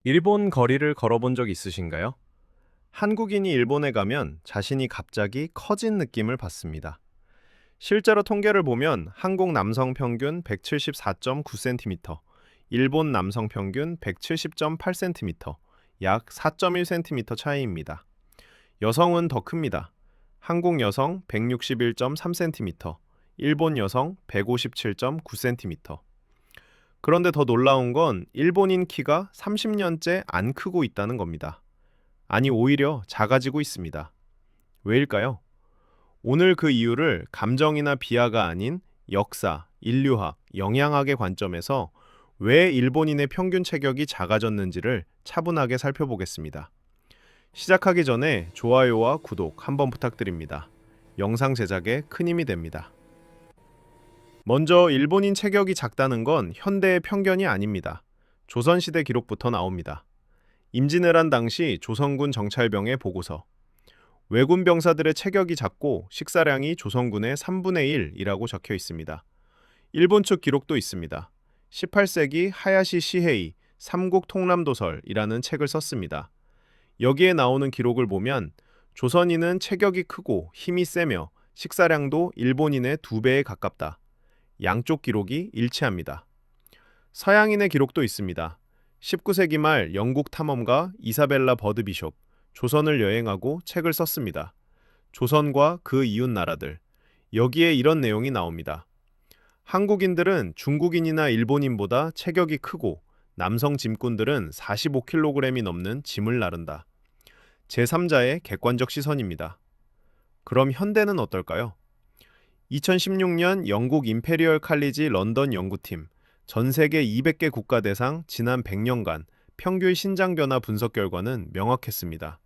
일본 거리를 걸어본 적 있으신가요? 한국인이 일본에 가면 자신이 갑자기 커진 느낌을 받습니다. 실제로 통계를 보면 한국 남성 평균 174.9cm, 일본 남성 평균 170.8cm, 약 4.1cm 차이입니다. 여성은 더 큽니다. 한국 여성 161.3cm, 일본 여성 157.9cm. 그런데 더 놀라운 건 일본인 키가 30년째 안 크고 있다는 겁니다. 아니, 오히려 작아지고 있습니다. 왜일까요? 오늘 그 이유를 감정이나 비하가 아닌 역사, 인류학, 영양학의 관점에서 왜 일본인의 평균 체격이 작아졌는지를 차분하게 살펴보겠습니다. 시작하기 전에 좋아요와 구독 한번 부탁드립니다. 영상 제작에 큰 힘이 됩니다. 먼저 일본인 체격이 작다는 건 현대의 편견이 아닙니다. 조선시대 기록부터 나옵니다. 임진왜란 당시 조선군 정찰병의 보고서. 왜군 병사들의 체격이 작고 식사량이 조선군의 3분의 1이라고 적혀 있습니다. 일본 측 기록도 있습니다. 18세기 하야시 시헤이 삼국 통람도설이라는 책을 썼습니다. 여기에 나오는 기록을 보면 조선인은 체격이 크고 힘이 세며 식사량도 일본인의 2배에 가깝다. 양쪽 기록이 일치합니다. 서양인의 기록도 있습니다. 19세기 말 영국 탐험가 이사벨라 버드 비숍, 조선을 여행하고 책을 썼습니다. 조선과 그 이웃 나라들. 여기에 이런 내용이 나옵니다. 한국인들은 중국인이나 일본인보다 체격이 크고 남성 짐꾼들은 45kg이 넘는 짐을 나른다. 제3자의 객관적 시선입니다. 그럼 현대는 어떨까요? 2016년 영국 임페리얼 칼리지 런던 연구팀 전 세계 200개 국가 대상 지난 100년간 평균 신장 변화 분석 결과는 명확했습니다.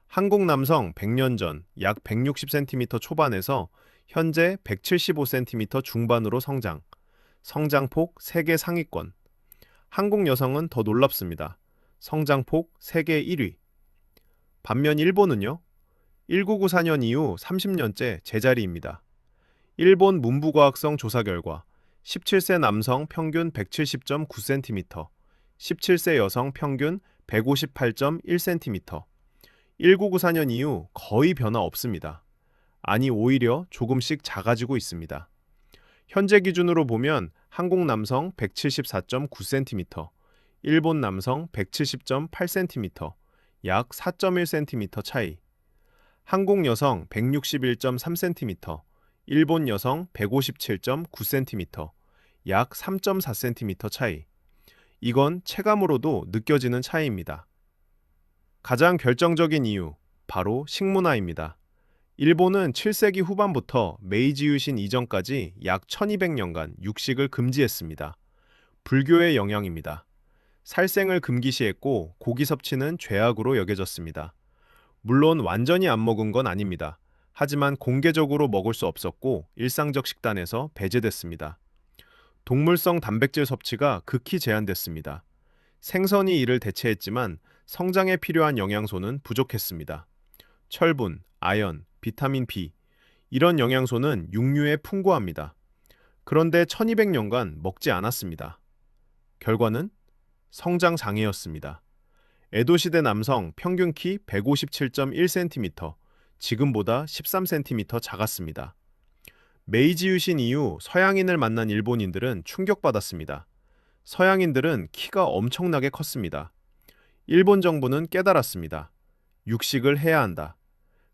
한국 남성 100년 전 약 160cm 초반에서 현재 175cm 중반으로 성장. 성장폭 세계 상위권. 한국 여성은 더 놀랍습니다. 성장폭 세계 1위. 반면 일본은요? 1994년 이후 30년째 제자리입니다. 일본 문부과학성 조사 결과 17세 남성 평균 170.9cm, 17세 여성 평균 158.1cm. 1994년 이후 거의 변화 없습니다. 아니, 오히려 조금씩 작아지고 있습니다. 현재 기준으로 보면 한국 남성 174.9cm, 일본 남성 170.8cm, 약 4.1cm 차이. 한국 여성 161.3cm, 일본 여성 157.9cm, 약 3.4cm 차이. 이건 체감으로도 느껴지는 차이입니다. 가장 결정적인 이유, 바로 식문화입니다. 일본은 7세기 후반부터 메이지 유신 이전까지 약 1200년간 육식을 금지했습니다. 불교의 영향입니다. 살생을 금기시했고 고기 섭취는 죄악으로 여겨졌습니다. 물론 완전히 안 먹은 건 아닙니다. 하지만 공개적으로 먹을 수 없었고 일상적 식단에서 배제됐습니다. 동물성 단백질 섭취가 극히 제한됐습니다. 생선이 이를 대체했지만 성장에 필요한 영양소는 부족했습니다. 철분, 아연, 비타민 B, 이런 영양소는 육류에 풍부합니다. 그런데 1200년간 먹지 않았습니다. 결과는 성장 장애였습니다. 에도시대 남성 평균 키 157.1cm, 지금보다 13cm 작았습니다. 메이지 유신 이후 서양인을 만난 일본인들은 충격받았습니다. 서양인들은 키가 엄청나게 컸습니다. 일본 정부는 깨달았습니다. 육식을 해야 한다.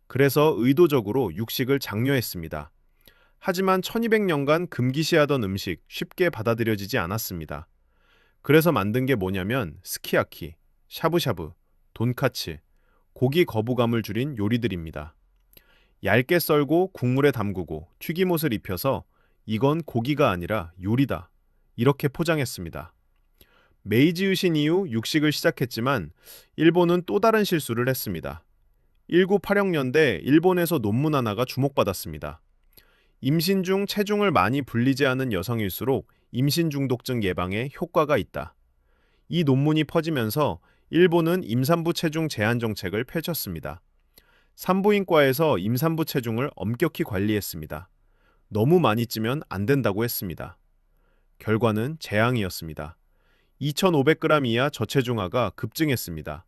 그래서 의도적으로 육식을 장려했습니다. 하지만 1200년간 금기시하던 음식 쉽게 받아들여지지 않았습니다. 그래서 만든 게 뭐냐면 스키야키, 샤브샤브, 돈카츠, 고기 거부감을 줄인 요리들입니다. 얇게 썰고 국물에 담그고 튀김옷을 입혀서 이건 고기가 아니라 요리다. 이렇게 포장했습니다. 메이지 유신 이후 육식을 시작했지만 일본은 또 다른 실수를 했습니다. 1980년대 일본에서 논문 하나가 주목받았습니다. 임신 중 체중을 많이 불리지 않은 여성일수록 임신 중독증 예방에 효과가 있다. 이 논문이 퍼지면서 일본은 임산부 체중 제한 정책을 펼쳤습니다. 산부인과에서 임산부 체중을 엄격히 관리했습니다. 너무 많이 찌면 안 된다고 했습니다. 결과는 재앙이었습니다. 2,500g 이하 저체중아가 급증했습니다.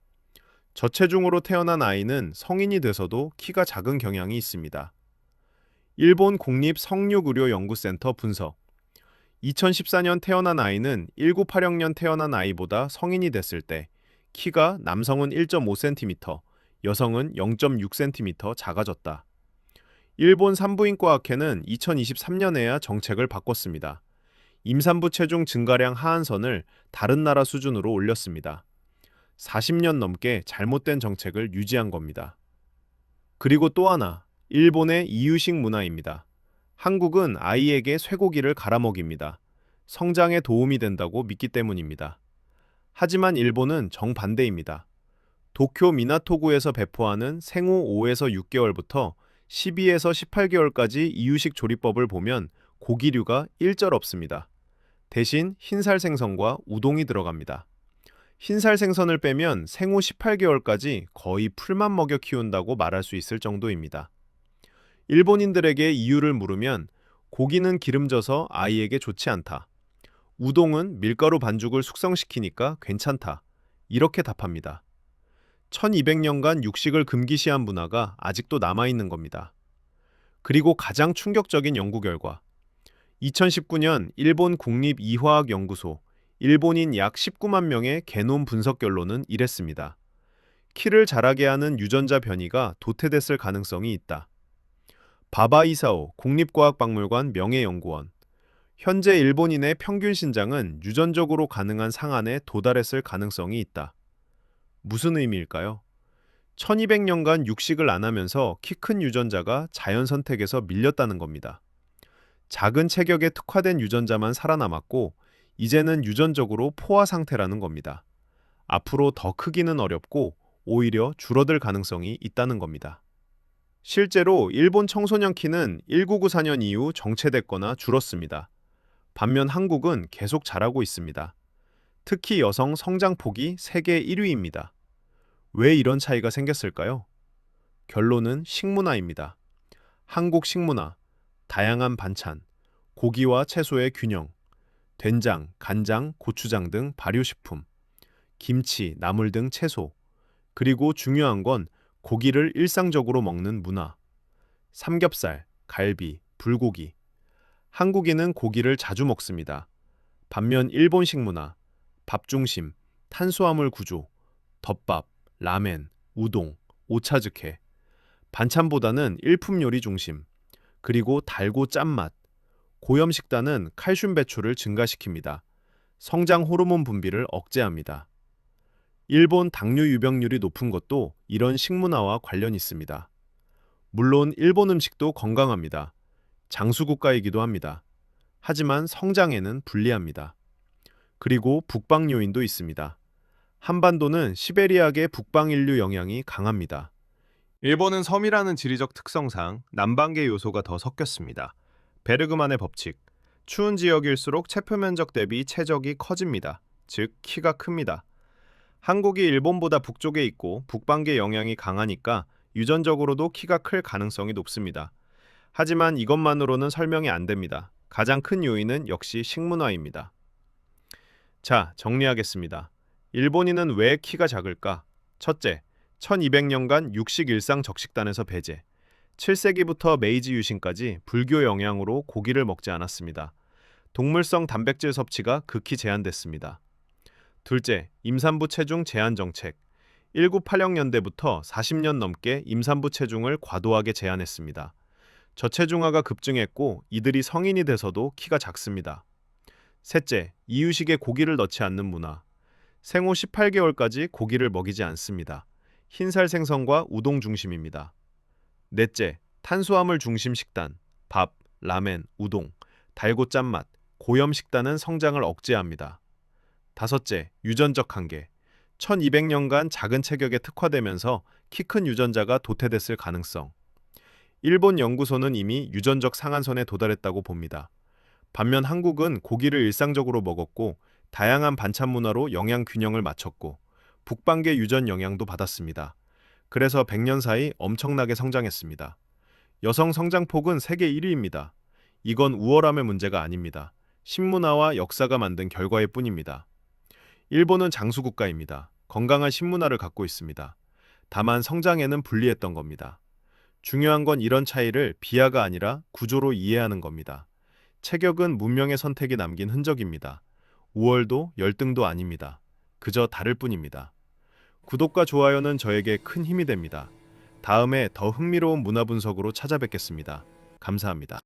저체중으로 태어난 아이는 성인이 돼서도 키가 작은 경향이 있습니다. 일본 국립성육의료연구센터 분석. 2014년 태어난 아이는 1980년 태어난 아이보다 성인이 됐을 때 키가 남성은 1.5cm, 여성은 0.6cm 작아졌다. 일본 산부인과학회는 2023년에야 정책을 바꿨습니다. 임산부 체중 증가량 하한선을 다른 나라 수준으로 올렸습니다. 40년 넘게 잘못된 정책을 유지한 겁니다. 그리고 또 하나, 일본의 이유식 문화입니다. 한국은 아이에게 쇠고기를 갈아 먹입니다. 성장에 도움이 된다고 믿기 때문입니다. 하지만 일본은 정반대입니다. 도쿄 미나토구에서 배포하는 생후 5에서 6개월부터 12에서 18개월까지 이유식 조리법을 보면 고기류가 일절 없습니다. 대신 흰살 생선과 우동이 들어갑니다. 흰살 생선을 빼면 생후 18개월까지 거의 풀만 먹여 키운다고 말할 수 있을 정도입니다. 일본인들에게 이유를 물으면 고기는 기름져서 아이에게 좋지 않다. 우동은 밀가루 반죽을 숙성시키니까 괜찮다. 이렇게 답합니다. 1200년간 육식을 금기시한 문화가 아직도 남아있는 겁니다. 그리고 가장 충격적인 연구 결과. 2019년 일본 국립이화학연구소 일본인 약 19만 명의 게놈 분석 결론은 이랬습니다. 키를 자라게 하는 유전자 변이가 도태됐을 가능성이 있다. 바바 이사오 국립과학박물관 명예연구원. 현재 일본인의 평균 신장은 유전적으로 가능한 상한에 도달했을 가능성이 있다. 무슨 의미일까요? 1200년간 육식을 안 하면서 키 큰 유전자가 자연 선택에서 밀렸다는 겁니다. 작은 체격에 특화된 유전자만 살아남았고 이제는 유전적으로 포화 상태라는 겁니다. 앞으로 더 크기는 어렵고 오히려 줄어들 가능성이 있다는 겁니다. 실제로 일본 청소년 키는 1994년 이후 정체됐거나 줄었습니다. 반면 한국은 계속 자라고 있습니다. 특히 여성 성장폭이 세계 1위입니다. 왜 이런 차이가 생겼을까요? 결론은 식문화입니다. 한국 식문화, 다양한 반찬, 고기와 채소의 균형, 된장, 간장, 고추장 등 발효식품, 김치, 나물 등 채소, 그리고 중요한 건 고기를 일상적으로 먹는 문화. 삼겹살, 갈비, 불고기. 한국인은 고기를 자주 먹습니다. 반면 일본식 문화, 밥 중심, 탄수화물 구조, 덮밥, 라멘, 우동, 오차즈케. 반찬보다는 일품 요리 중심, 그리고 달고 짠맛. 고염 식단은 칼슘 배출을 증가시킵니다. 성장 호르몬 분비를 억제합니다. 일본 당뇨 유병률이 높은 것도 이런 식문화와 관련이 있습니다. 물론 일본 음식도 건강합니다. 장수국가이기도 합니다. 하지만 성장에는 불리합니다. 그리고 북방 요인도 있습니다. 한반도는 시베리아계 북방 인류 영향이 강합니다. 일본은 섬이라는 지리적 특성상 남반계 요소가 더 섞였습니다. 베르그만의 법칙. 추운 지역일수록 체표 면적 대비 체적이 커집니다. 즉 키가 큽니다. 한국이 일본보다 북쪽에 있고 북반계 영향이 강하니까 유전적으로도 키가 클 가능성이 높습니다. 하지만 이것만으로는 설명이 안 됩니다. 가장 큰 요인은 역시 식문화입니다. 자, 정리하겠습니다. 일본인은 왜 키가 작을까? 첫째, 1200년간 육식 일상 적식단에서 배제. 7세기부터 메이지 유신까지 불교 영향으로 고기를 먹지 않았습니다. 동물성 단백질 섭취가 극히 제한됐습니다. 둘째, 임산부 체중 제한 정책. 1980년대부터 40년 넘게 임산부 체중을 과도하게 제한했습니다. 저체중아가 급증했고 이들이 성인이 돼서도 키가 작습니다. 셋째, 이유식에 고기를 넣지 않는 문화. 생후 18개월까지 고기를 먹이지 않습니다. 흰살 생선과 우동 중심입니다. 넷째, 탄수화물 중심 식단, 밥, 라멘, 우동, 달고 짠맛, 고염 식단은 성장을 억제합니다. 다섯째, 유전적 한계. 1200년간 작은 체격에 특화되면서 키 큰 유전자가 도태됐을 가능성. 일본 연구소는 이미 유전적 상한선에 도달했다고 봅니다. 반면 한국은 고기를 일상적으로 먹었고 다양한 반찬 문화로 영양 균형을 맞췄고 북반계 유전 영향도 받았습니다. 그래서 100년 사이 엄청나게 성장했습니다. 여성 성장폭은 세계 1위입니다. 이건 우월함의 문제가 아닙니다. 신문화와 역사가 만든 결과일 뿐입니다. 일본은 장수국가입니다. 건강한 식문화를 갖고 있습니다. 다만 성장에는 불리했던 겁니다. 중요한 건 이런 차이를 비하가 아니라 구조로 이해하는 겁니다. 체격은 문명의 선택이 남긴 흔적입니다. 우월도 열등도 아닙니다. 그저 다를 뿐입니다. 구독과 좋아요는 저에게 큰 힘이 됩니다. 다음에 더 흥미로운 문화 분석으로 찾아뵙겠습니다. 감사합니다.